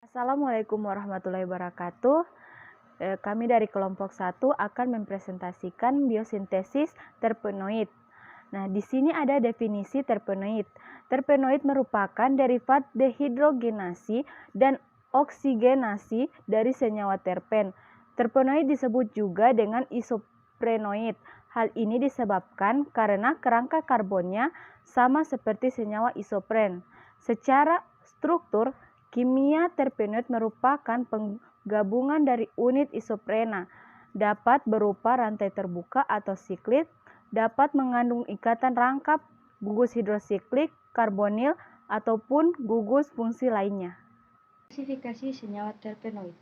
Assalamualaikum warahmatullahi wabarakatuh. Kami dari kelompok 1 akan mempresentasikan biosintesis terpenoid. Nah, di sini ada definisi terpenoid. Terpenoid merupakan derivat dehidrogenasi dan oksigenasi dari senyawa terpen. Terpenoid disebut juga dengan isoprenoid. Hal ini disebabkan karena kerangka karbonnya sama seperti senyawa isopren. Secara struktur, kimia terpenoid merupakan penggabungan dari unit isoprena, dapat berupa rantai terbuka atau siklik, dapat mengandung ikatan rangkap, gugus hidrosiklik, karbonil, ataupun gugus fungsi lainnya. Klasifikasi senyawa terpenoid.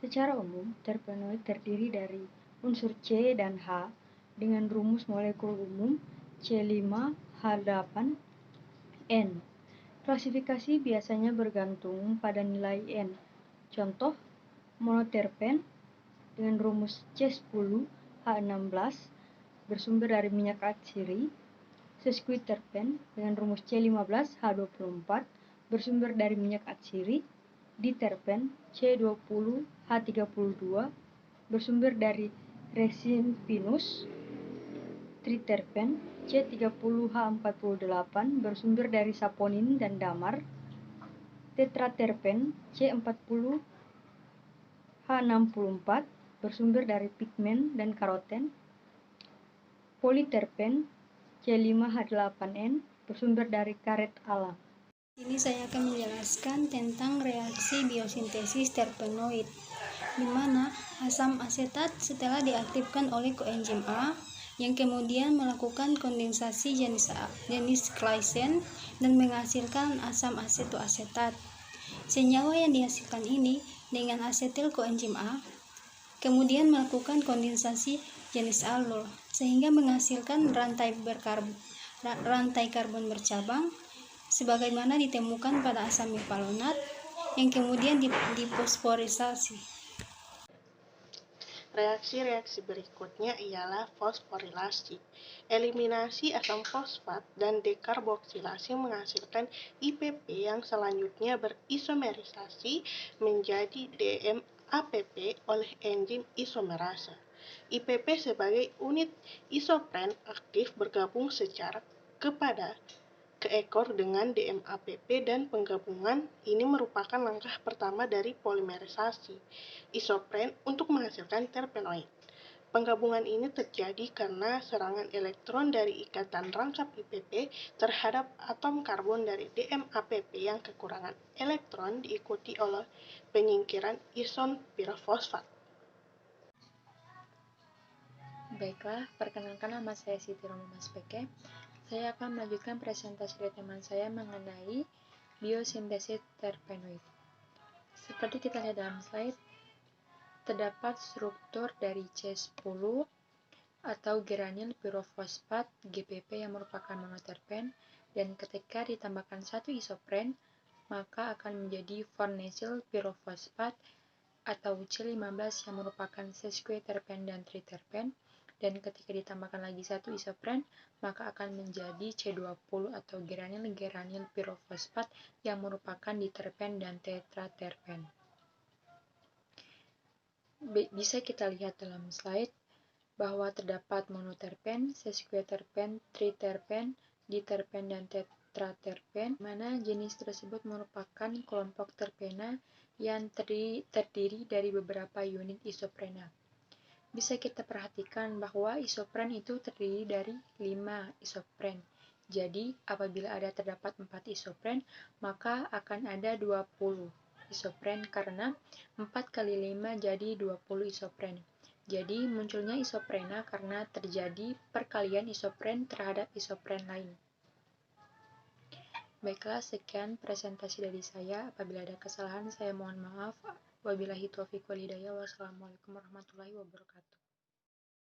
Secara umum, terpenoid terdiri dari unsur C dan H dengan rumus molekul umum C5H8N. Klasifikasi biasanya bergantung pada nilai N. Contoh, monoterpen dengan rumus C10H16 bersumber dari minyak atsiri, sesquiterpen dengan rumus C15H24 bersumber dari minyak atsiri, diterpen C20H32 bersumber dari resin pinus, triterpen C30H48 bersumber dari saponin dan damar, tetraterpen C40H64 bersumber dari pigmen dan karoten, politerpen C5H8N bersumber dari karet alam. Ini saya akan menjelaskan tentang reaksi biosintesis terpenoid, di mana asam asetat setelah diaktifkan oleh koenzim A yang kemudian melakukan kondensasi jenis glycine dan menghasilkan asam asetoasetat. Senyawa yang dihasilkan ini dengan asetil koenzim A kemudian melakukan kondensasi jenis alol sehingga menghasilkan rantai karbon bercabang sebagaimana ditemukan pada asam mepalonat yang kemudian difosforisasi. Reaksi-reaksi berikutnya ialah fosforilasi. Eliminasi asam fosfat dan dekarboksilasi menghasilkan IPP yang selanjutnya berisomerisasi menjadi DMAPP oleh enzim isomerase. IPP sebagai unit isopren aktif bergabung secara keekor dengan DMAPP dan penggabungan ini merupakan langkah pertama dari polimerisasi isopren untuk menghasilkan terpenoid. Penggabungan ini terjadi karena serangan elektron dari ikatan rangkap IPP terhadap atom karbon dari DMAPP yang kekurangan elektron diikuti oleh penyingkiran ison pirofosfat. Baiklah, perkenalkan nama saya Siti Romo Maspeke. Saya akan melanjutkan presentasi dari teman saya mengenai biosintesis terpenoid. Seperti kita lihat dalam slide, terdapat struktur dari C10 atau geranil pirofosfat GPP yang merupakan monoterpen, dan ketika ditambahkan satu isopren, maka akan menjadi farnesyl pirofosfat atau C15 yang merupakan sesquiterpen dan triterpen, dan ketika ditambahkan lagi satu isopren, maka akan menjadi C20 atau geranil pirofosfat yang merupakan diterpen dan tetraterpen. Bisa kita lihat dalam slide bahwa terdapat monoterpen, sesquiterpen, triterpen, diterpen, dan tetraterpen, mana jenis tersebut merupakan kelompok terpena yang terdiri dari beberapa unit isoprena. Bisa kita perhatikan bahwa isopren itu terdiri dari 5 isopren. Jadi, apabila terdapat 4 isopren, maka akan ada 20 isopren karena 4 kali 5 jadi 20 isopren. Jadi, munculnya isoprena karena terjadi perkalian isopren terhadap isopren lain. Baiklah, sekian presentasi dari saya. Apabila ada kesalahan, saya mohon maaf. Wabillahi taufiq wal hidayah. Wassalamualaikum warahmatullahi wabarakatuh.